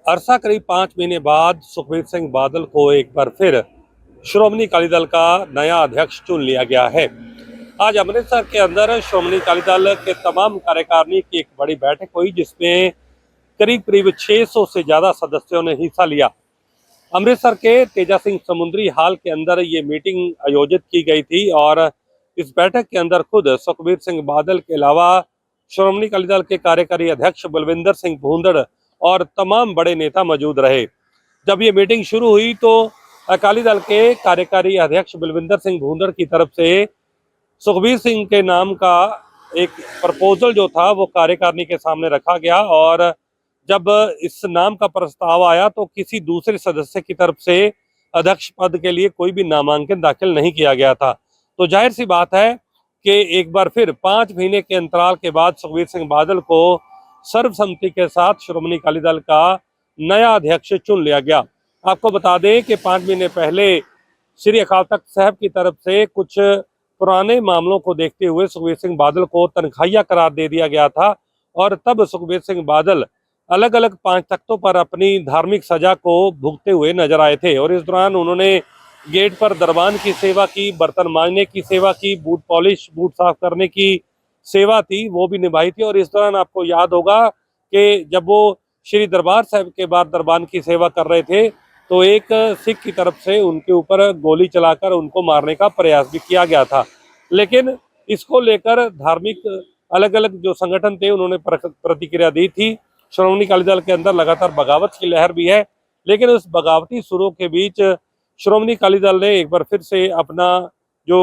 अरसा करीब 5 महीने बाद सुखबीर सिंह बादल को एक बार फिर श्रोमणी अकाली दल का नया अध्यक्ष चुन लिया गया है। आज अमृतसर के अंदर श्रोमणी अकाली दल के तमाम कार्यकारिणी की एक बड़ी बैठक हुई, जिसमें करीब करीब 600 से ज्यादा सदस्यों ने हिस्सा लिया। अमृतसर के तेजा सिंह समुद्री हाल के अंदर ये मीटिंग आयोजित की गई थी और इस बैठक के अंदर खुद सुखबीर सिंह बादल के अलावा श्रोमणी अकाली दल के कार्यकारी अध्यक्ष बलविंदर सिंह भूंदड़ और तमाम बड़े नेता मौजूद रहे। जब ये मीटिंग शुरू हुई तो अकाली दल के कार्यकारी अध्यक्ष बलविंदर सिंह भूंदड़ की तरफ से सुखबीर सिंह के नाम का एक प्रपोजल जो था वो कार्यकारिणी के सामने रखा गया, और जब इस नाम का प्रस्ताव आया तो किसी दूसरे सदस्य की तरफ से अध्यक्ष पद के लिए कोई भी नामांकन दाखिल नहीं किया गया था। तो जाहिर सी बात है कि एक बार फिर 5 महीने के अंतराल के बाद सुखबीर सिंह बादल को सर्वसम्मति के साथ श्रोमणी अकाली दल का नया अध्यक्ष चुन लिया गया। आपको बता दें कि 5 महीने पहले श्री अकाल तख्त साहब की तरफ से कुछ पुराने मामलों को देखते हुए सुखबीर सिंह बादल को तनख्वाहिया करार दे दिया गया था, और तब सुखबीर सिंह बादल अलग अलग 5 तख्तों पर अपनी धार्मिक सजा को भुगते हुए नजर आए थे। और इस दौरान उन्होंने गेट पर दरबान की सेवा की, बर्तन मांजने की सेवा की, बूट पॉलिश, बूट साफ करने की सेवा थी वो भी निभाई थी। और इस दौरान आपको याद होगा कि जब वो श्री दरबार साहब के बाद दरबान की सेवा कर रहे थे तो एक सिख की तरफ से उनके ऊपर गोली चलाकर उनको मारने का प्रयास भी किया गया था। लेकिन इसको लेकर धार्मिक अलग अलग जो संगठन थे उन्होंने प्रतिक्रिया दी थी। श्रोमणी अकाली दल के अंदर लगातार बगावत की लहर भी है, लेकिन उस बगावती सुरों के बीच श्रोमणी अकाली दल ने एक बार फिर से अपना जो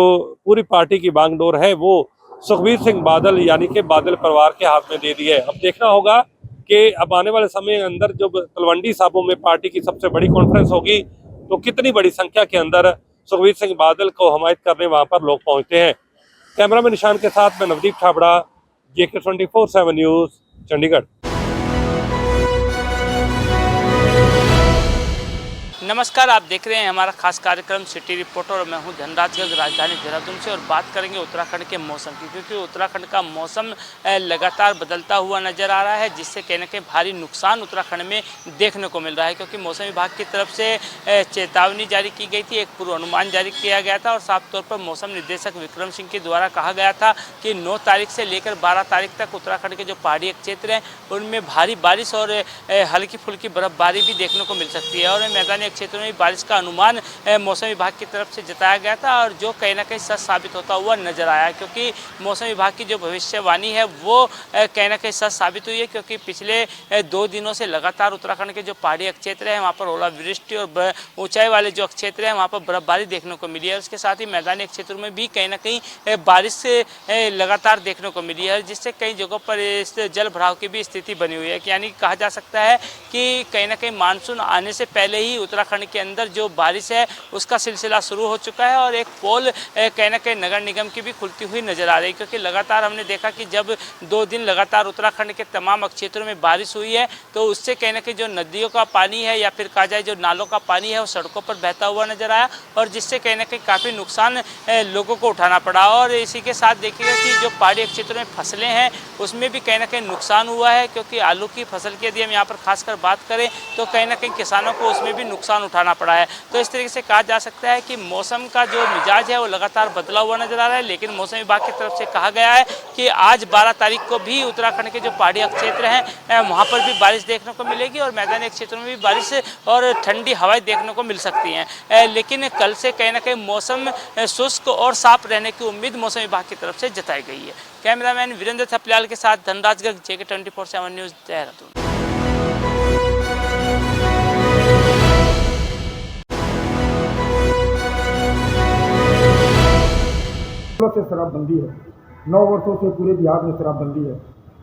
पूरी पार्टी की बागडोर है वो सुखबीर सिंह बादल यानी कि बादल परिवार के हाथ में दे दी है। अब देखना होगा कि अब आने वाले समय के अंदर जब तलवंडी साबों में पार्टी की सबसे बड़ी कॉन्फ्रेंस होगी तो कितनी बड़ी संख्या के अंदर सुखबीर सिंह बादल को हमायत करने वहां पर लोग पहुंचते हैं। कैमरा में निशान के साथ मैं नवदीप छाबड़ा, JK 24/7 न्यूज, चंडीगढ़। नमस्कार, आप देख रहे हैं हमारा खास कार्यक्रम सिटी रिपोर्टर और मैं हूं धनराज गर्ग, राजधानी देहरादून से। और बात करेंगे उत्तराखंड के मौसम की, क्योंकि उत्तराखंड का मौसम लगातार बदलता हुआ नज़र आ रहा है, जिससे कहीं ना कहीं भारी नुकसान उत्तराखंड में देखने को मिल रहा है। क्योंकि मौसम विभाग की तरफ से चेतावनी जारी की गई थी, एक पूर्वानुमान जारी किया गया था और साफ तौर पर मौसम निदेशक विक्रम सिंह के द्वारा कहा गया था कि 9 तारीख से लेकर 12 तारीख तक उत्तराखंड के जो पहाड़ी क्षेत्र हैं उनमें भारी बारिश और हल्की फुल्की बर्फबारी भी देखने को मिल सकती है। और मैदानी क्षेत्रों में बारिश का अनुमान मौसम विभाग की तरफ से जताया गया था, और जो कहीं ना कहीं सच साबित होता हुआ नजर आया। क्योंकि मौसम विभाग की जो भविष्यवाणी है वो कहीं ना कहीं सच साबित हुई है। क्योंकि पिछले 2 दिनों से लगातार उत्तराखंड के जो पहाड़ी क्षेत्र है वहाँ पर ओलावृष्टि और ऊंचाई वाले जो क्षेत्र है वहाँ पर बर्फबारी देखने को मिली है। उसके साथ ही मैदानी क्षेत्रों में भी कहीं ना कहीं बारिश लगातार देखने को मिली है, जिससे कई जगहों पर जल भराव की भी स्थिति बनी हुई है। यानी कहा जा सकता है कि कहीं ना कहीं मानसून आने से पहले ही उत्तराखंड के अंदर जो बारिश है उसका सिलसिला शुरू हो चुका है। और एक पोल कहीं ना कहीं नगर निगम की भी खुलती हुई नजर आ रही है। क्योंकि लगातार हमने देखा कि जब 2 दिन लगातार उत्तराखंड के तमाम क्षेत्रों में बारिश हुई है तो उससे कहीं ना कहीं जो नदियों का पानी है या फिर कहा जाए जो नालों का पानी है वो सड़कों पर बहता हुआ नजर आया, और जिससे कहीं ना कहीं काफ़ी नुकसान लोगों को उठाना पड़ा। और इसी के साथ देखिएगा कि जो पहाड़ी क्षेत्रों में फसलें हैं उसमें भी कहीं ना कहीं नुकसान हुआ है। क्योंकि आलू की फसल की यदि हम यहाँ पर खासकर बात करें तो कहीं ना कहीं किसानों को उसमें भी नुकसान उठाना पड़ा है। तो इस तरीके से कहा जा सकता है कि मौसम का जो मिजाज है वो लगातार बदला हुआ नजर आ रहा है। लेकिन मौसम विभाग की तरफ से कहा गया है कि आज 12 तारीख को भी उत्तराखंड के जो पहाड़ी क्षेत्र हैं वहाँ पर भी बारिश देखने को मिलेगी, और मैदानी क्षेत्रों में भी बारिश और ठंडी हवाएं देखने को मिल सकती हैं। लेकिन कल से कहीं ना कहीं मौसम शुष्क और साफ रहने की उम्मीद मौसम विभाग की तरफ से जताई गई है। कैमरामैन वीरेंद्र थपलियाल के साथ धनराज गर्ग, JK 24/7 न्यूज़, देहरादून। से शराबबंदी है, 9 वर्षों से पूरे बिहार में शराबबंदी है,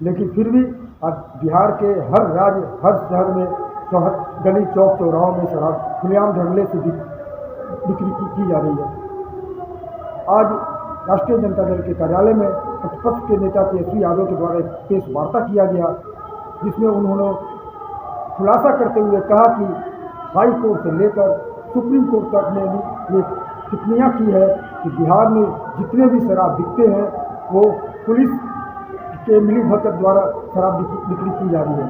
लेकिन फिर भी आज बिहार के हर राज्य, हर शहर में, गली चौक चौराहों में शराब खुलेआम ढंगले से बिक्री की जा रही है। आज राष्ट्रीय जनता दल के कार्यालय में प्रतिपक्ष के नेता तेजस्वी यादव के द्वारा एक प्रेस वार्ता किया गया, जिसमें उन्होंने खुलासा करते हुए कहा कि हाई कोर्ट से लेकर सुप्रीम कोर्ट तक ने भी ये टिप्पणियाँ की है कि बिहार में जितने भी शराब बिकते हैं वो पुलिस के मिलीभगत द्वारा शराब बिक्री की जा रही है।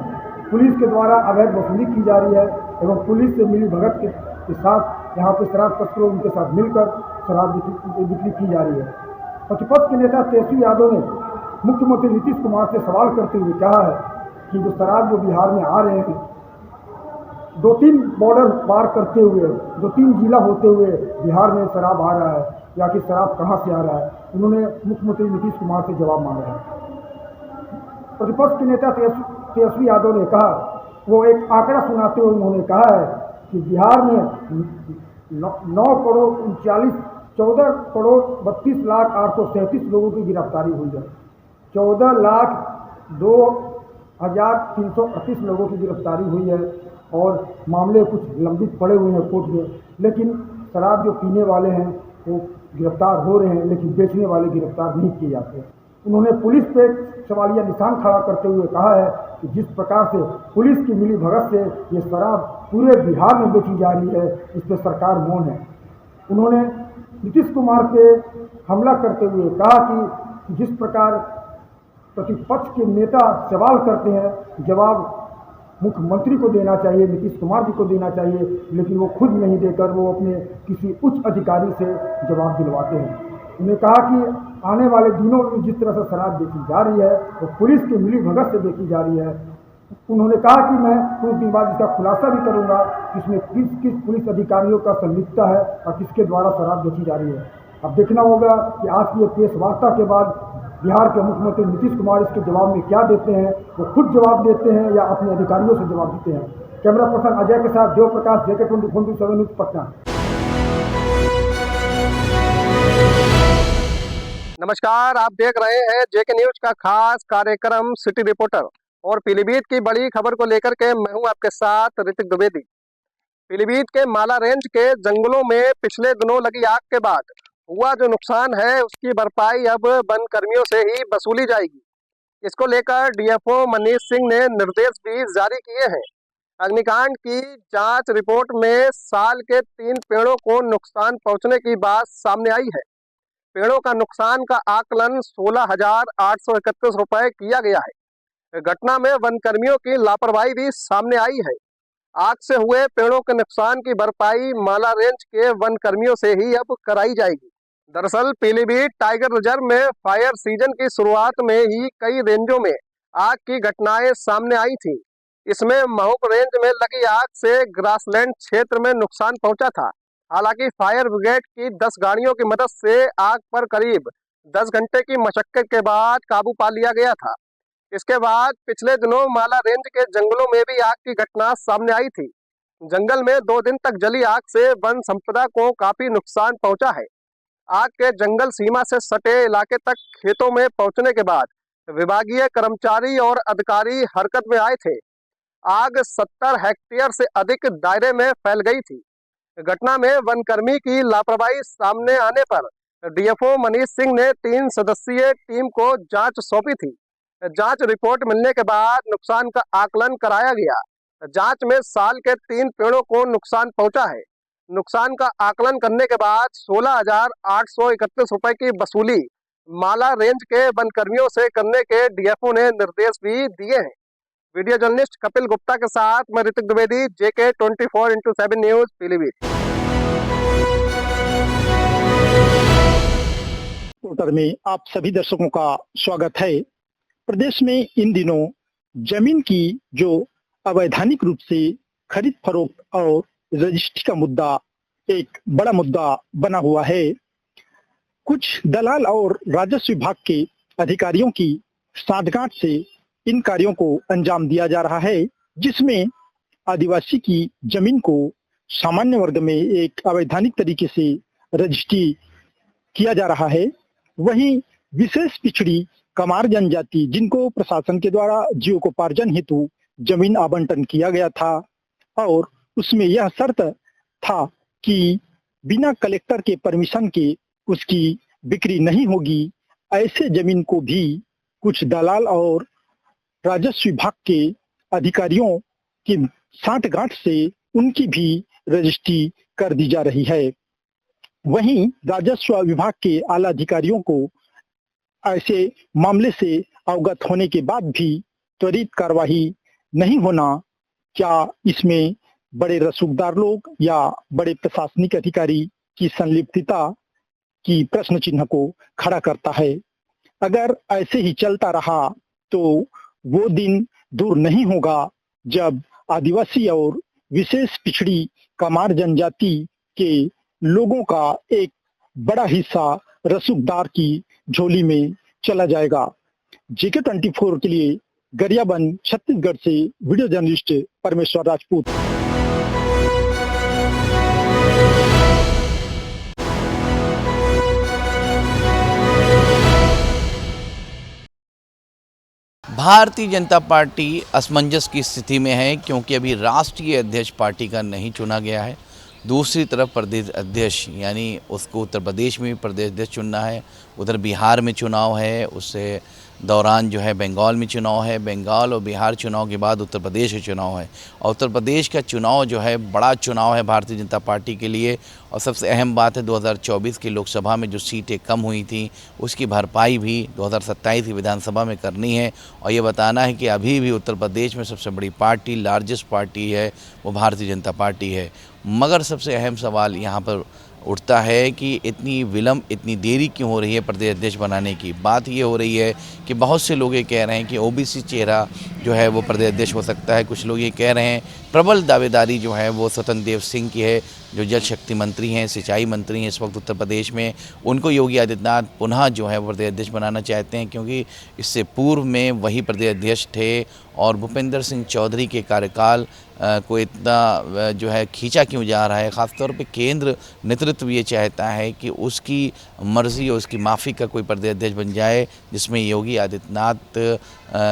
पुलिस के द्वारा अवैध वसूली की जा रही है एवं पुलिस से मिली भगत के साथ यहाँ पे शराब तस्करों उनके साथ मिलकर शराब बिक्री की जा रही है। प्रतिपक्ष के नेता तेजस्वी यादव ने मुख्यमंत्री नीतीश कुमार से सवाल करते हुए कहा है कि जो शराब जो बिहार में आ रहे हैं, 2-3 बॉर्डर पार करते हुए 2-3 जिला होते हुए बिहार में शराब आ रहा है, या कि शराब कहाँ से आ रहा है, उन्होंने मुख्यमंत्री नीतीश कुमार से जवाब मांगा है। प्रतिपक्ष के नेता तेजस्वी यादव ने कहा, वो एक आंकड़ा सुनाते हुए उन्होंने कहा है कि बिहार में 14 करोड़ 32 लाख 837 लोगों की गिरफ्तारी हुई है। 14,02,338 लोगों की गिरफ्तारी हुई है और मामले कुछ लंबित पड़े हुए हैं कोर्ट में, लेकिन शराब जो पीने वाले हैं वो गिरफ्तार हो रहे हैं, लेकिन बेचने वाले गिरफ्तार नहीं किए जाते। उन्होंने पुलिस पे सवालिया निशान खड़ा करते हुए कहा है कि जिस प्रकार से पुलिस की मिली भगत से ये शराब पूरे बिहार में बेची जा रही है, इस पर सरकार मौन है। उन्होंने नीतीश कुमार पे हमला करते हुए कहा कि जिस प्रकार प्रतिपक्ष के नेता सवाल करते हैं, जवाब मुख्यमंत्री को देना चाहिए, नीतीश कुमार जी को देना चाहिए, लेकिन वो खुद नहीं देकर वो अपने किसी उच्च अधिकारी से जवाब दिलवाते हैं। उन्होंने कहा कि आने वाले दिनों में जिस तरह से शराब बेची जा रही है वो पुलिस की मिली भगत से बेची जा रही है। उन्होंने कहा कि मैं कुछ दिन बाद इसका खुलासा भी करूंगा कि इसमें किस पुलिस अधिकारियों का संलिप्तता है और किसके द्वारा शराब बेची जा रही है। अब देखना होगा कि आज की ये प्रेस वार्ता के बाद बिहार के मुख्यमंत्री नीतीश कुमार इसके जवाब में क्या देते हैं, वो खुद जवाब देते हैं या अपने अधिकारियों से जवाब देते हैं। कैमरा पर्सन अजय के साथ देव प्रकाश, JK24/7 न्यूज़, पटना। नमस्कार, आप देख रहे हैं JK न्यूज का खास कार्यक्रम सिटी रिपोर्टर और पीलीभीत की बड़ी खबर को लेकर के मैं हूं आपके साथ ऋतिक द्विवेदी। पीलीभीत के माला रेंज के जंगलों में पिछले दिनों लगी आग के बाद हुआ जो नुकसान है उसकी भरपाई अब वन कर्मियों से ही वसूली जाएगी। इसको लेकर DFO मनीष सिंह ने निर्देश भी जारी किए हैं। अग्निकांड की जांच रिपोर्ट में साल के 3 पेड़ों को नुकसान पहुंचने की बात सामने आई है। पेड़ों का नुकसान का आकलन 16,831 रुपए किया गया है। घटना में वन कर्मियों की लापरवाही भी सामने आई है। आग से हुए पेड़ों के नुकसान की भरपाई माला रेंज के वन कर्मियों से ही अब कराई जाएगी। दरअसल पीलीभीत टाइगर रिजर्व में फायर सीजन की शुरुआत में ही कई रेंजों में आग की घटनाएं सामने आई थी। इसमें महूक रेंज में लगी आग से ग्रासलैंड क्षेत्र में नुकसान पहुंचा था। हालांकि फायर ब्रिगेड की 10 गाड़ियों की मदद से आग पर करीब 10 घंटे की मशक्कत के बाद काबू पा लिया गया था। इसके बाद पिछले दिनों माला रेंज के जंगलों में भी आग की घटना सामने आई थी। जंगल में 2 दिन तक जली आग से वन संपदा को काफी नुकसान पहुंचा है। आग के जंगल सीमा से सटे इलाके तक खेतों में पहुंचने के बाद विभागीय कर्मचारी और अधिकारी हरकत में आए थे। आग 70 हेक्टेयर से अधिक दायरे में फैल गई थी। घटना में वनकर्मी की लापरवाही सामने आने पर DFO मनीष सिंह ने 3 सदस्यीय टीम को जांच सौंपी थी। जांच रिपोर्ट मिलने के बाद नुकसान का आकलन कराया गया। जांच में साल के 3 पेड़ों को नुकसान पहुंचा है। नुकसान का आकलन करने के बाद 16,831 रुपए की वसूली माला रेंज के वन कर्मियों से करने के DFO ने निर्देश भी दिए हैं। वीडियो जर्नलिस्ट कपिल गुप्ता के साथ मैं Hrithik Dwivedi, JK24/7 news, Pilibhit. Reporter में आप सभी दर्शकों का स्वागत है। प्रदेश में इन दिनों जमीन की जो अवैधानिक रूप से खरीद फरोख्त और रजिस्ट्री का मुद्दा एक बड़ा मुद्दा बना हुआ है। कुछ दलाल और राजस्व विभाग के अधिकारियों की साठगांठ से इन कार्यों को अंजाम दिया जा रहा है, जिसमें आदिवासी की जमीन को सामान्य वर्ग में एक अवैधानिक तरीके से रजिस्ट्री किया जा रहा है। वहीं विशेष पिछड़ी कमार जनजाति, जिनको प्रशासन के द्वारा जीविकोपार्जन हेतु जमीन आवंटन किया गया था और उसमें यह शर्त था कि बिना कलेक्टर के परमिशन के उसकी बिक्री नहीं होगी, ऐसे जमीन को भी कुछ दलाल और राजस्व विभाग के अधिकारियों की साठगांठ से उनकी भी रजिस्ट्री कर दी जा रही है। वहीं राजस्व विभाग के आला अधिकारियों को ऐसे मामले से अवगत होने के बाद भी त्वरित कार्यवाही नहीं होना, क्या इसमें बड़े रसूखदार लोग या बड़े प्रशासनिक अधिकारी की संलिप्तता की प्रश्न चिन्ह को खड़ा करता है। अगर ऐसे ही चलता रहा तो वो दिन दूर नहीं होगा जब आदिवासी और विशेष पिछड़ी कमार जनजाति के लोगों का एक बड़ा हिस्सा रसूखदार की झोली में चला जाएगा। JK24 के लिए गरियाबंद छत्तीसगढ़ से वीडियो जर्नलिस्ट परमेश्वर राजपूत। भारतीय जनता पार्टी असमंजस की स्थिति में है, क्योंकि अभी राष्ट्रीय अध्यक्ष पार्टी का नहीं चुना गया है। दूसरी तरफ प्रदेश अध्यक्ष यानी उसको उत्तर प्रदेश में भी प्रदेश अध्यक्ष चुनना है, उधर बिहार में चुनाव है, उससे दौरान जो है बंगाल में चुनाव है, बंगाल और बिहार चुनाव के बाद उत्तर प्रदेश का चुनाव है। और उत्तर प्रदेश का चुनाव जो है बड़ा चुनाव है भारतीय जनता पार्टी के लिए। और सबसे अहम बात है 2024 की लोकसभा में जो सीटें कम हुई थी उसकी भरपाई भी 2027 की विधानसभा में करनी है। और ये बताना है कि अभी भी उत्तर प्रदेश में सबसे बड़ी पार्टी, लार्जेस्ट पार्टी है वो भारतीय जनता पार्टी है। मगर सबसे अहम सवाल यहाँ पर उठता है कि इतनी विलम्ब, इतनी देरी क्यों हो रही है प्रदेश अध्यक्ष बनाने की। बात ये हो रही है कि बहुत से लोग ये कह रहे हैं कि ओबीसी चेहरा जो है वो प्रदेश अध्यक्ष हो सकता है। कुछ लोग ये कह रहे हैं, प्रबल दावेदारी जो है वो स्वतंत्र देव सिंह की है, जो जल शक्ति मंत्री हैं, सिंचाई मंत्री हैं इस वक्त उत्तर प्रदेश में। उनको योगी आदित्यनाथ पुनः जो है प्रदेश अध्यक्ष बनाना चाहते हैं, क्योंकि इससे पूर्व में वही प्रदेश अध्यक्ष थे। और भूपेंद्र सिंह चौधरी के कार्यकाल को इतना जो है खींचा क्यों जा रहा है। ख़ासतौर पे केंद्र नेतृत्व ये चाहता है कि उसकी मर्ज़ी और उसकी माफ़ी का कोई प्रदेश अध्यक्ष बन जाए, जिसमें योगी आदित्यनाथ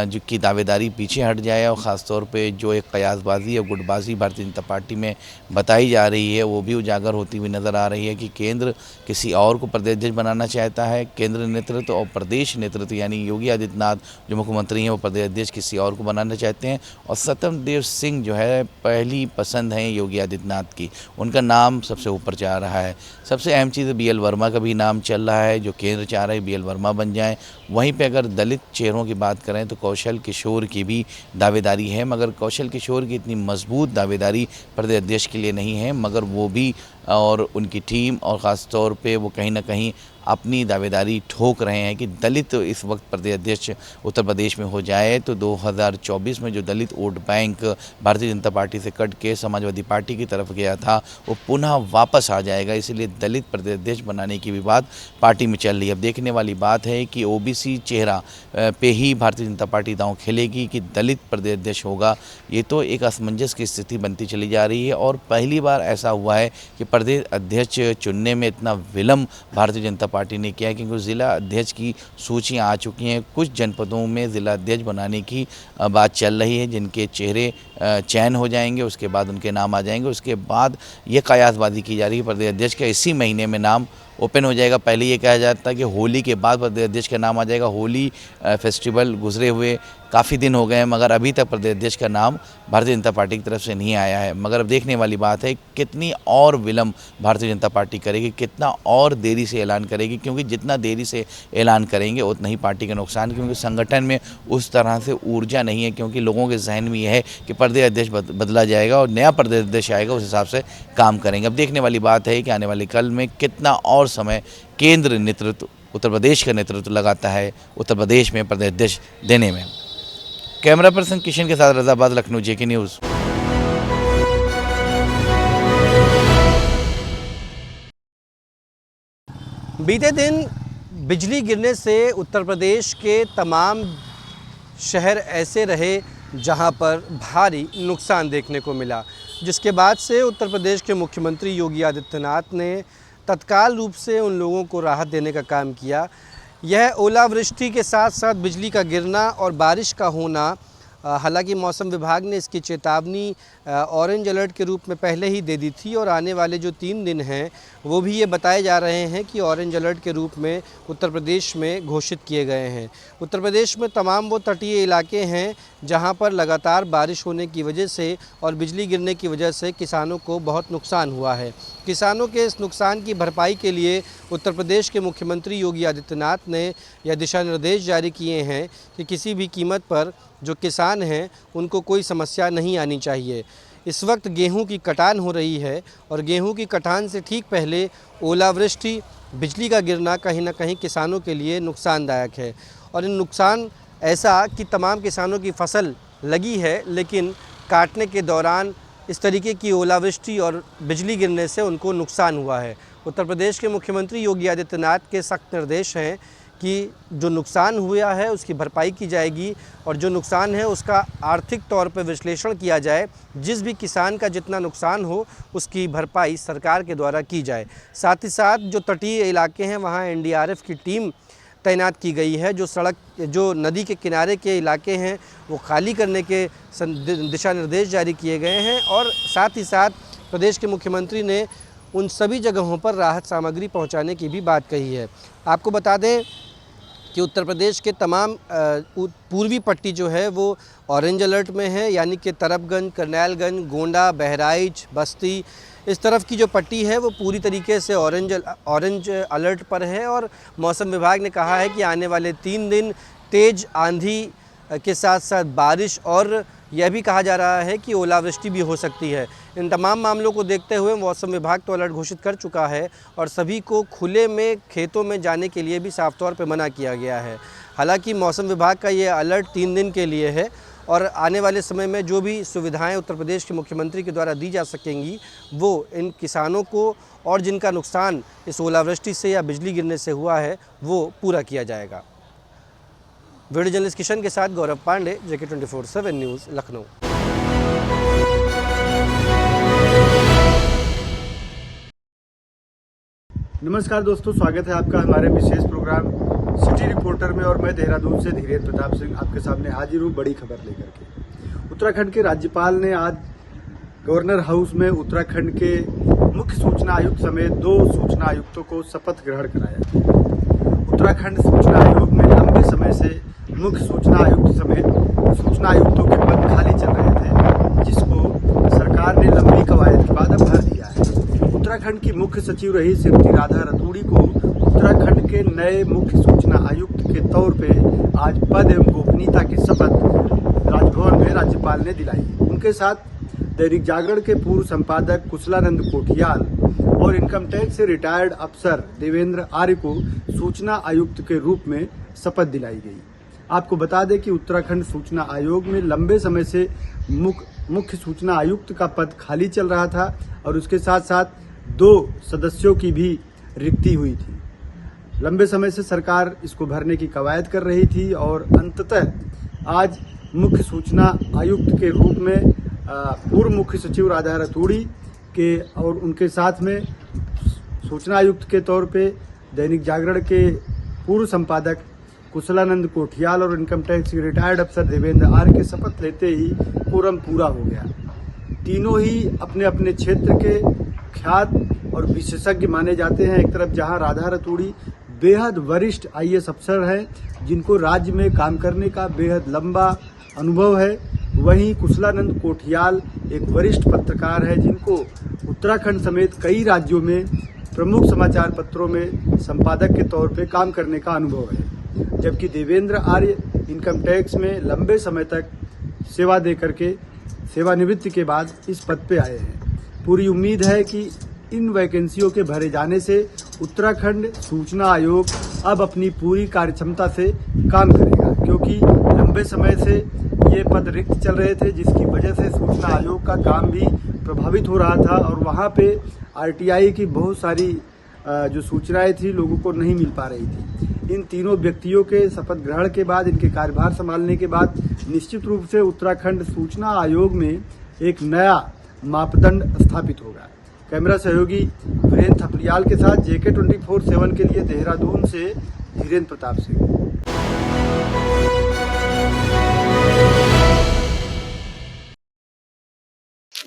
जो की दावेदारी पीछे हट जाए। और ख़ासतौर पे जो एक कयासबाजी और गुटबाजी भारतीय जनता पार्टी में बताई जा रही है वो भी उजागर होती हुई नज़र आ रही है कि केंद्र किसी और को प्रदेश अध्यक्ष बनाना चाहता है। केंद्र नेतृत्व और प्रदेश नेतृत्व यानी योगी आदित्यनाथ जो मुख्यमंत्री हैं वो प्रदेश अध्यक्ष किसी और को बनाना चाहते हैं। और स्वतंत्र देव सिंह जो है पहली पसंद है योगी आदित्यनाथ की, उनका नाम सबसे ऊपर जा रहा है। सबसे अहम चीज़ BL वर्मा का भी नाम चल रहा है, जो केंद्र चाह रहा है BL वर्मा बन जाए। वहीं पे अगर दलित चेहरों की बात करें तो कौशल किशोर की भी दावेदारी है, मगर कौशल किशोर की इतनी मजबूत दावेदारी प्रदेश अध्यक्ष के लिए नहीं है। मगर वो भी और उनकी टीम और ख़ास तौर पे वो कहीं ना कहीं अपनी दावेदारी ठोक रहे हैं कि दलित इस वक्त प्रदेश अध्यक्ष उत्तर प्रदेश में हो जाए तो 2024 में जो दलित vote bank Bharatiya Janata party से कट के समाजवादी पार्टी की तरफ गया था वो पुनः वापस आ जाएगा। इसलिए दलित प्रदेश अध्यक्ष बनाने की भी बात पार्टी में चल रही है। अब देखने वाली बात है कि ओबीसी चेहरा पे ही भारतीय जनता पार्टी दांव खेलेगी कि दलित प्रदेश अध्यक्ष होगा। ये तो एक असमंजस की स्थिति बनती चली जा रही है और पहली बार ऐसा हुआ है कि प्रदेश अध्यक्ष चुनने में इतना विलम्ब भारतीय जनता पार्टी ने किया है, क्योंकि ज़िला अध्यक्ष की सूचियाँ आ चुकी हैं। कुछ जनपदों में ज़िला अध्यक्ष बनाने की बात चल रही है, जिनके चेहरे चयन हो जाएंगे, उसके बाद उनके नाम आ जाएंगे। उसके बाद ये कयासबाजी की जा रही है प्रदेश अध्यक्ष का इसी महीने में नाम ओपन हो जाएगा। पहले ये कहा जाता है कि होली के बाद प्रदेश अध्यक्ष का नाम आ जाएगा। होली फेस्टिवल गुजरे हुए काफ़ी दिन हो गए हैं, मगर अभी तक प्रदेश अध्यक्ष का नाम भारतीय जनता पार्टी की तरफ से नहीं आया है। मगर अब देखने वाली बात है कितनी और विलम्ब भारतीय जनता पार्टी करेगी, कितना और देरी से ऐलान करेगी, क्योंकि जितना देरी से ऐलान करेंगे उतना ही पार्टी का नुकसान, क्योंकि संगठन में उस तरह से ऊर्जा नहीं है। क्योंकि लोगों के जहन में यह है कि प्रदेश अध्यक्ष बदला जाएगा और नया प्रदेश अध्यक्ष आएगा, उस हिसाब से काम करेंगे। अब देखने वाली बात है कि आने वाले कल में कितना और समय केंद्र नेतृत्व, उत्तर प्रदेश का नेतृत्व लगाता है उत्तर प्रदेश में प्रदेश अध्यक्ष देने में। कैमरा पर्सन किशन के साथ रजाबाद, लखनऊ, JK न्यूज़। बीते दिन बिजली गिरने से उत्तर प्रदेश के तमाम शहर ऐसे रहे जहां पर भारी नुकसान देखने को मिला, जिसके बाद से उत्तर प्रदेश के मुख्यमंत्री योगी आदित्यनाथ ने तत्काल रूप से उन लोगों को राहत देने का काम किया। यह ओलावृष्टि के साथ साथ बिजली का गिरना और बारिश का होना, हालांकि मौसम विभाग ने इसकी चेतावनी ऑरेंज अलर्ट के रूप में पहले ही दे दी थी और आने वाले जो 3 दिन हैं वो भी ये बताए जा रहे हैं कि ऑरेंज अलर्ट के रूप में उत्तर प्रदेश में घोषित किए गए हैं। उत्तर प्रदेश में तमाम वो तटीय इलाके हैं जहां पर लगातार बारिश होने की वजह से और बिजली गिरने की वजह से किसानों को बहुत नुकसान हुआ है। किसानों के इस नुकसान की भरपाई के लिए उत्तर प्रदेश के मुख्यमंत्री योगी आदित्यनाथ ने यह दिशा निर्देश जारी किए हैं कि किसी भी कीमत पर जो किसान हैं उनको कोई समस्या नहीं आनी चाहिए। इस वक्त गेहूं की कटान हो रही है और गेहूं की कटान से ठीक पहले ओलावृष्टि, बिजली का गिरना कहीं ना कहीं किसानों के लिए नुकसानदायक है। और इन नुकसान ऐसा कि तमाम किसानों की फसल लगी है, लेकिन काटने के दौरान इस तरीके की ओलावृष्टि और बिजली गिरने से उनको नुकसान हुआ है। उत्तर प्रदेश के मुख्यमंत्री योगी आदित्यनाथ के सख्त निर्देश हैं कि जो नुकसान हुआ है उसकी भरपाई की जाएगी और जो नुकसान है उसका आर्थिक तौर पर विश्लेषण किया जाए। जिस भी किसान का जितना नुकसान हो उसकी भरपाई सरकार के द्वारा की जाए। साथ ही साथ जो तटीय इलाके हैं वहाँ एनडीआरएफ की टीम तैनात की गई है। जो नदी के किनारे के इलाके हैं वो खाली करने के दिशा निर्देश जारी किए गए हैं और साथ ही साथ प्रदेश के मुख्यमंत्री ने उन सभी जगहों पर राहत सामग्री पहुंचाने की भी बात कही है। आपको बता दें कि उत्तर प्रदेश के तमाम पूर्वी पट्टी जो है वो ऑरेंज अलर्ट में है, यानी कि तरबगंज, करनैलगंज, गोंडा, बहराइच, बस्ती, इस तरफ की जो पट्टी है वो पूरी तरीके से ऑरेंज अलर्ट पर है। और मौसम विभाग ने कहा है कि आने वाले 3 दिन तेज़ आंधी के साथ साथ बारिश और यह भी कहा जा रहा है कि ओलावृष्टि भी हो सकती है। इन तमाम मामलों को देखते हुए मौसम विभाग तो अलर्ट घोषित कर चुका है और सभी को खुले में खेतों में जाने के लिए भी साफ तौर पर मना किया गया है। हालांकि मौसम विभाग का ये अलर्ट 3 दिन के लिए है और आने वाले समय में जो भी सुविधाएं उत्तर प्रदेश के मुख्यमंत्री के द्वारा दी जा सकेंगी वो इन किसानों को और जिनका नुकसान इस ओलावृष्टि से या बिजली गिरने से हुआ है वो पूरा किया जाएगा। वीडियो जर्नलिस्ट किशन के साथ गौरव पांडे, JK 24/7 न्यूज़, लखनऊ। नमस्कार दोस्तों, स्वागत है आपका हमारे विशेष प्रोग्राम सिटी रिपोर्टर में और मैं देहरादून से धीरेन्द्र प्रताप सिंह आपके सामने हाजिर हूँ बड़ी खबर लेकर के। उत्तराखंड के राज्यपाल ने आज गवर्नर हाउस में उत्तराखंड के मुख्य सूचना आयुक्त समेत 2 सूचना आयुक्तों को शपथ ग्रहण कराया। उत्तराखंड सूचना आयोग में लंबे समय से मुख्य सूचना आयुक्त समेत सूचना आयुक्तों के पद खाली चल रहे थे, जिसको सरकार ने लंबी कवायद के बाद अब भर दिया है। उत्तराखंड की मुख्य सचिव रही श्रीमती राधा रतूड़ी को उत्तराखंड के नए मुख्य सूचना आयुक्त के तौर पे आज पद एवं गोपनीयता की शपथ राजभवन में राज्यपाल ने दिलाई। उनके साथ दैनिक जागरण के पूर्व संपादक कुशलानंद कोठियाल और इनकम टैक्स से रिटायर्ड अफसर देवेंद्र आर्य को सूचना आयुक्त के रूप में शपथ दिलाई गई। आपको बता दें कि उत्तराखंड सूचना आयोग में लंबे समय से मुख्य सूचना आयुक्त का पद खाली चल रहा था और उसके साथ साथ 2 सदस्यों की भी रिक्ति हुई थी। लंबे समय से सरकार इसको भरने की कवायद कर रही थी और अंततः आज मुख्य सूचना आयुक्त के रूप में पूर्व मुख्य सचिव राधा रतूड़ी के और उनके साथ में सूचना आयुक्त के तौर पे दैनिक जागरण के पूर्व संपादक कुशलानंद कोठियाल और इनकम टैक्स के रिटायर्ड अफसर देवेंद्र आर्य के शपथ लेते ही कोरम पूरा हो गया। तीनों ही अपने अपने क्षेत्र के ख्यात और विशेषज्ञ माने जाते हैं। एक तरफ जहां राधा रतूड़ी बेहद वरिष्ठ IAS अफसर हैं जिनको राज्य में काम करने का बेहद लंबा अनुभव है, वहीं कुशलानंद कोठियाल एक वरिष्ठ पत्रकार है जिनको उत्तराखंड समेत कई राज्यों में प्रमुख समाचार पत्रों में संपादक के तौर पे काम करने का अनुभव है। जबकि देवेंद्र आर्य इनकम टैक्स में लंबे समय तक सेवा दे करके सेवानिवृत्ति के बाद इस पद पे आए हैं। पूरी उम्मीद है कि इन वैकेंसियों के भरे जाने से उत्तराखंड सूचना आयोग अब अपनी पूरी कार्यक्षमता से काम करेगा, क्योंकि लंबे समय से ये पद रिक्त चल रहे थे जिसकी वजह से सूचना आयोग का काम भी प्रभावित हो रहा था और वहाँ पे RTI की बहुत सारी जो सूचनाएं थी लोगों को नहीं मिल पा रही थी। इन तीनों व्यक्तियों के शपथ ग्रहण के बाद, इनके कार्यभार संभालने के बाद निश्चित रूप से उत्तराखंड सूचना आयोग में एक नया मापदंड स्थापित होगा। कैमरा सहयोगी वीरेंद्र थपलियाल के साथ JK 24/7 के लिए देहरादून से धीरेन्द्र प्रताप सिंह।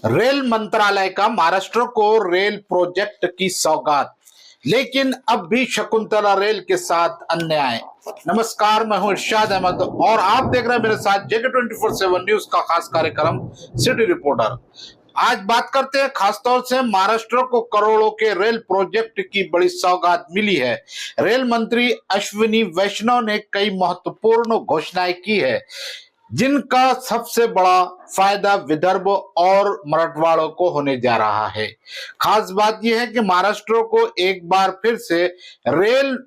रेल मंत्रालय का महाराष्ट्र को रेल प्रोजेक्ट की सौगात, लेकिन अब भी शकुंतला रेल के साथ अन्याय। नमस्कार, मैं हूं इरशाद अहमद और आप देख रहे हैं मेरे साथ जेके 24/7 न्यूज का खास कार्यक्रम सिटी रिपोर्टर। आज बात करते हैं खासतौर से महाराष्ट्र को करोड़ों के रेल प्रोजेक्ट की बड़ी सौगात मिली है। रेल मंत्री अश्विनी वैष्णव ने कई महत्वपूर्ण घोषणाएं की है, जिनका सबसे बड़ा फायदा विदर्भ और मराठवाड़ों को होने जा रहा है। खास बात यह है कि महाराष्ट्र को एक बार फिर से रेल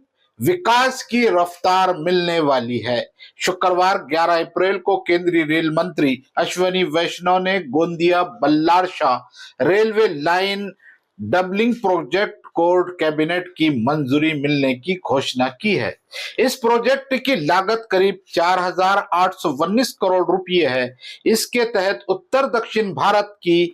विकास की रफ्तार मिलने वाली है। शुक्रवार 11 अप्रैल को केंद्रीय रेल मंत्री अश्विनी वैष्णव ने Gondia Ballarshah railway line doubling project को कैबिनेट की मंजूरी मिलने की घोषणा की है। इस प्रोजेक्ट की लागत करीब 4,819 करोड़ रुपए है। इसके तहत उत्तर दक्षिण भारत की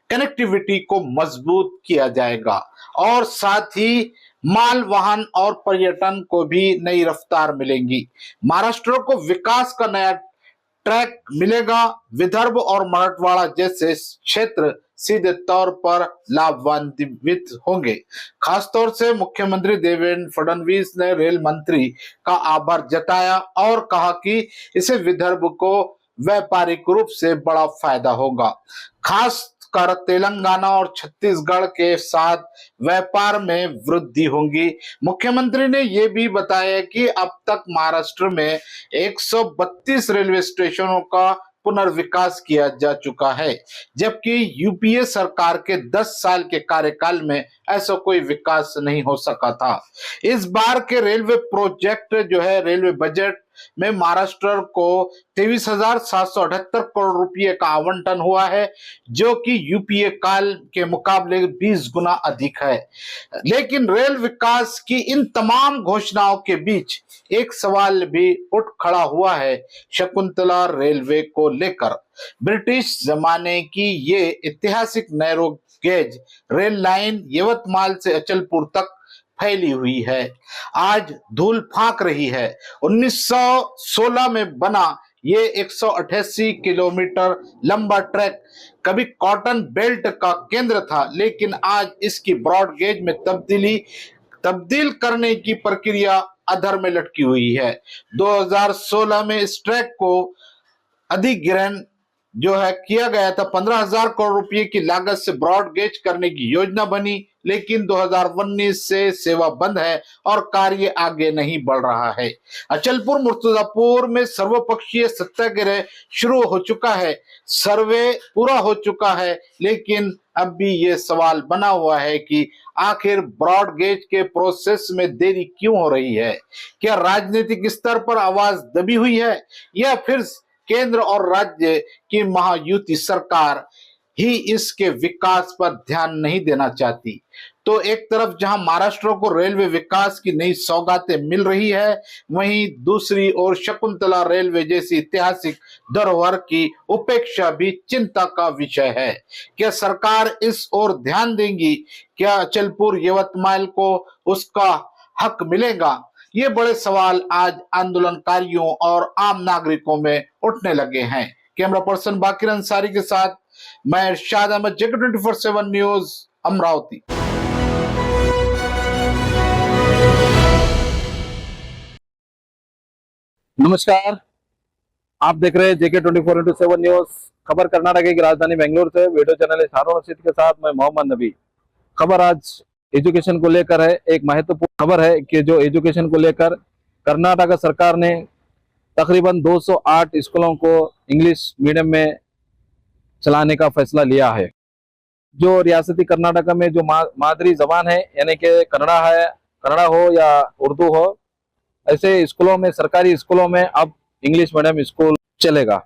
कनेक्टिविटी को मजबूत किया जाएगा और साथ ही माल वाहन और पर्यटन को भी नई रफ्तार मिलेंगी। महाराष्ट्र को विकास का नया ट्रैक मिलेगा। विदर्भ और मराठवाड़ा जैसे क्षेत्र सीधे तौर पर लाभान्वित होंगे। खासतौर से मुख्यमंत्री देवेंद्र फडणवीस ने रेल मंत्री का आभार जताया और कहा कि इसे विदर्भ को व्यापारिक रूप से बड़ा फायदा होगा। खास कर तेलंगाना और छत्तीसगढ़ के साथ व्यापार में वृद्धि होगी। मुख्यमंत्री ने यह भी बताया कि अब तक महाराष्ट्र में 132 रेलवे स्टेशनों का पुनर्विकास किया जा चुका है, जबकि यूपीए सरकार के 10 साल के कार्यकाल में ऐसा कोई विकास नहीं हो सका था। इस बार के रेलवे प्रोजेक्ट जो है रेलवे बजट में महाराष्ट्र को 23,778 करोड़ रुपए का आवंटन हुआ है, जो कि यूपीए काल के मुकाबले 20 गुना अधिक है। लेकिन रेल विकास की इन तमाम घोषणाओं के बीच एक सवाल भी उठ खड़ा हुआ है शकुंतला रेलवे को लेकर। ब्रिटिश जमाने की ये ऐतिहासिक narrow gauge rail line Yavatmal से अचलपुर तक फैली हुई है, आज धूल फांक रही है। 1916 में बना ये 188 किलोमीटर लंबा ट्रैक कभी कॉटन बेल्ट का केंद्र था, लेकिन आज इसकी ब्रॉड गेज में तब्दील करने की प्रक्रिया अधर में लटकी हुई है। 2016 में इस ट्रैक को अधिग्रहण जो है किया गया था। 15,000 करोड़ रुपए की लागत से ब्रॉड गेज करने की योजना बनी, लेकिन 2019 से सेवा बंद है और कार्य आगे नहीं बढ़ रहा है। अचलपुर मुर्तजापुर में सर्वपक्षीय सत्याग्रह शुरू हो चुका है, सर्वे पूरा हो चुका है, लेकिन अब भी ये सवाल बना हुआ है कि आखिर ब्रॉड गेज के प्रोसेस में देरी क्यों हो रही है। क्या राजनीतिक स्तर पर आवाज दबी हुई है या फिर केंद्र और राज्य की महायुति सरकार ही इसके विकास पर ध्यान नहीं देना चाहती। तो एक तरफ जहां महाराष्ट्र को रेलवे विकास की नई सौगातें मिल रही है, वहीं दूसरी ओर शकुंतला रेलवे जैसी ऐतिहासिक धरोहर की उपेक्षा भी चिंता का विषय है। क्या सरकार इस ओर ध्यान देगी? क्या अचलपुर यवतमाल को उसका हक मिलेगा? ये बड़े सवाल आज आंदोलनकारियों और आम नागरिकों में उठने लगे हैं। कैमरा पर्सन बाकिर अंसारी के साथ मैं इरशाद अहमद, जेके 24/7 न्यूज, अमरावती। नमस्कार, आप देख रहे हैं जेके 24/7 न्यूज। खबर कर्नाटक की राजधानी बेंगलुरु से वीडियो जर्नलिस्ट हारून रशीद के साथ मैं मोहम्मद नबी। खबर आज एजुकेशन को लेकर है। एक महत्वपूर्ण खबर है कि जो एजुकेशन को लेकर कर्नाटक सरकार ने तकरीबन 208 स्कूलों को इंग्लिश मीडियम में चलाने का फैसला लिया है। जो रियासती कर्नाटक में जो मादरी जबान है, यानी कि कन्नड़ा हो या उर्दू हो, ऐसे स्कूलों में, सरकारी स्कूलों में अब इंग्लिश मीडियम स्कूल चलेगा।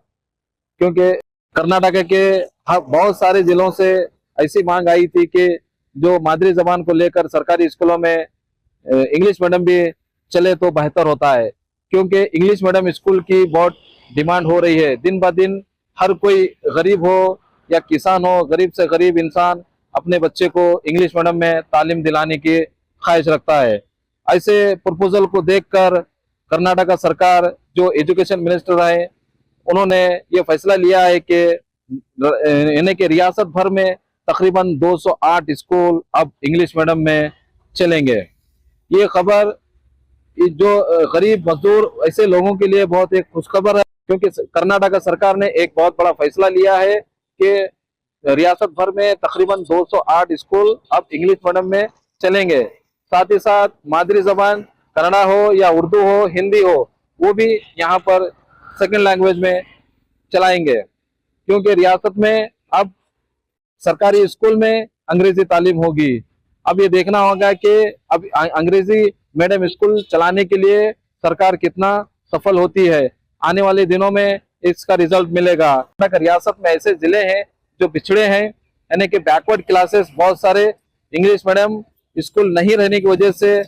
क्योंकि कर्नाटक के बहुत सारे जिलों से ऐसी मांग आई थी कि जो मादरी जबान को लेकर सरकारी स्कूलों में इंग्लिश मीडियम भी चले तो बेहतर होता है, क्योंकि इंग्लिश मीडियम स्कूल की बहुत डिमांड हो रही है। दिन ब दिन हर कोई, गरीब हो या किसान हो, गरीब से गरीब इंसान अपने बच्चे को इंग्लिश मीडियम में तालीम दिलाने की ख्वाहिश रखता है। ऐसे प्रपोजल को देखकर कर्नाटक सरकार, जो एजुकेशन मिनिस्टर है, उन्होंने ये फैसला लिया है कि यानी कि रियासत भर में तकरीबन 208 स्कूल अब इंग्लिश मीडियम में चलेंगे। ये खबर जो गरीब मजदूर ऐसे लोगों के लिए बहुत एक खुशखबर है, क्योंकि कर्नाटक सरकार ने एक बहुत बड़ा फैसला लिया है कि रियासत भर में तकरीबन 208 स्कूल अब इंग्लिश मीडियम में चलेंगे। साथ ही साथ मादरी जबान कन्नड़ा हो या उर्दू हो, हिंदी हो, वो भी यहाँ पर सेकंड लैंग्वेज में चलाएंगे, क्योंकि रियासत में अब सरकारी स्कूल में अंग्रेजी तालीम होगी। अब ये देखना होगा कि अब अंग्रेजी मीडियम स्कूल चलाने के लिए सरकार कितना सफल होती है। आने वाले दिनों में इसका रिजल्ट मिलेगा। रियासत में ऐसे जिले हैं जो पिछड़े हैं, यानी कि बैकवर्ड क्लासेस, बहुत सारे इंग्लिश मीडियम स्कूल नहीं रहने की वजह से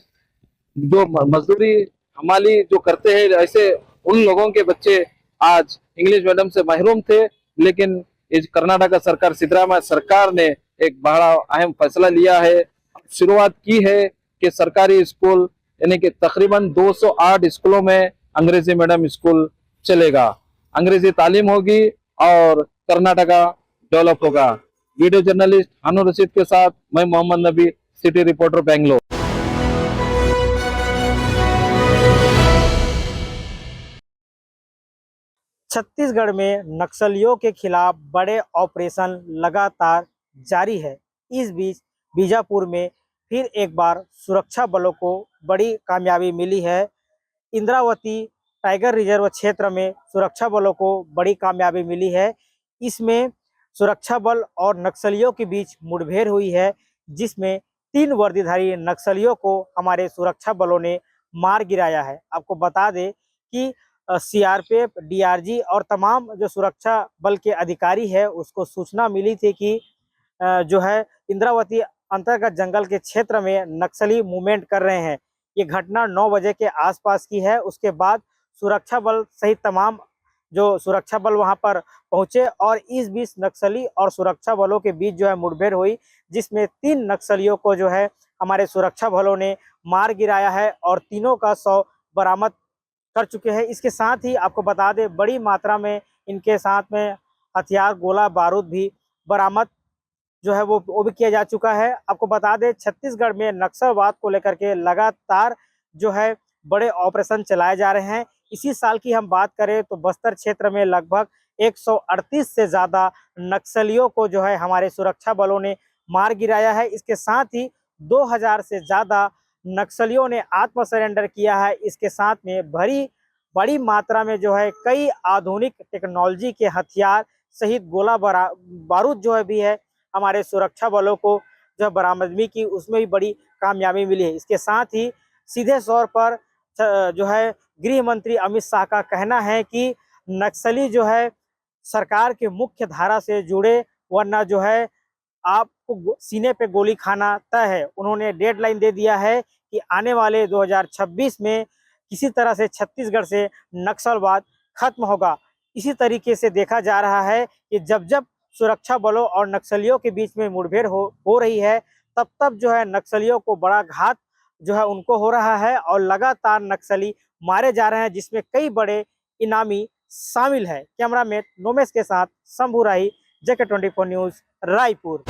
जो मजदूरी हमाली जो करते हैं, ऐसे उन लोगों के बच्चे आज इंग्लिश मीडियम से महरूम थे। लेकिन इस कर्नाटक सरकार, सिद्धरामैया सरकार ने एक बड़ा अहम फैसला लिया है, शुरुआत की है कि सरकारी स्कूल यानी कि तकरीबन 208 स्कूलों में अंग्रेजी मीडियम स्कूल चलेगा, अंग्रेजी तालीम होगी और कर्नाटका डेवलप होगा। वीडियो जर्नलिस्ट हानू रशीद के साथ मैं मोहम्मद नबी, सिटी रिपोर्टर, बेंगलोर। छत्तीसगढ़ में नक्सलियों के खिलाफ बड़े ऑपरेशन लगातार जारी है। इस बीच बीजापुर में फिर एक बार सुरक्षा बलों को बड़ी कामयाबी मिली है। इंद्रावती टाइगर रिजर्व क्षेत्र में सुरक्षा बलों को बड़ी कामयाबी मिली है। इसमें सुरक्षा बल और नक्सलियों के बीच मुठभेड़ हुई है, जिसमें 3 वर्दीधारी नक्सलियों को हमारे सुरक्षा बलों ने मार गिराया है। आपको बता दें कि सीआरपीएफ, डीआरजी और तमाम जो सुरक्षा बल के अधिकारी है, उसको सूचना मिली थी कि जो है इंद्रावती अंतर्गत जंगल के क्षेत्र में नक्सली मूवमेंट कर रहे हैं। ये घटना 9 बजे के आसपास की है। उसके बाद सुरक्षा बल सहित तमाम जो सुरक्षा बल वहां पर पहुंचे और इस बीच नक्सली और सुरक्षा बलों के बीच जो है मुठभेड़ हुई, जिसमें 3 नक्सलियों को जो है हमारे सुरक्षा बलों ने मार गिराया है और तीनों का शव बरामद कर चुके हैं। इसके साथ ही आपको बता दें, बड़ी मात्रा में इनके साथ में हथियार, गोला बारूद भी बरामद जो है वो भी किया जा चुका है। आपको बता दें, छत्तीसगढ़ में नक्सलवाद को लेकर के लगातार जो है बड़े ऑपरेशन चलाए जा रहे हैं। इसी साल की हम बात करें तो बस्तर क्षेत्र में लगभग 138 से ज़्यादा नक्सलियों को जो है हमारे सुरक्षा बलों ने मार गिराया है। इसके साथ ही 2000 से ज़्यादा नक्सलियों ने आत्म सरेंडर किया है। इसके साथ में बड़ी मात्रा में जो है कई आधुनिक टेक्नोलॉजी के हथियार सहित गोला बारूद जो है भी है हमारे सुरक्षा बलों को जो बरामदगी की, उसमें भी बड़ी कामयाबी मिली है। इसके साथ ही सीधे तौर पर जो है गृह मंत्री अमित शाह का कहना है कि नक्सली जो है सरकार के मुख्य धारा से जुड़े, वरना जो है आपको सीने पे गोली खाना तय है। उन्होंने डेडलाइन दे दिया है कि आने वाले 2026 में किसी तरह से छत्तीसगढ़ से नक्सलवाद खत्म होगा। इसी तरीके से देखा जा रहा है कि जब सुरक्षा बलों और नक्सलियों के बीच में मुठभेड़ हो रही है, तब जो है नक्सलियों को बड़ा घात जो है उनको हो रहा है और लगातार नक्सली मारे जा रहे हैं, जिसमें कई बड़े इनामी शामिल है। कैमरामैन नोमेश के साथ शंभू राही, JK24 न्यूज़, रायपुर।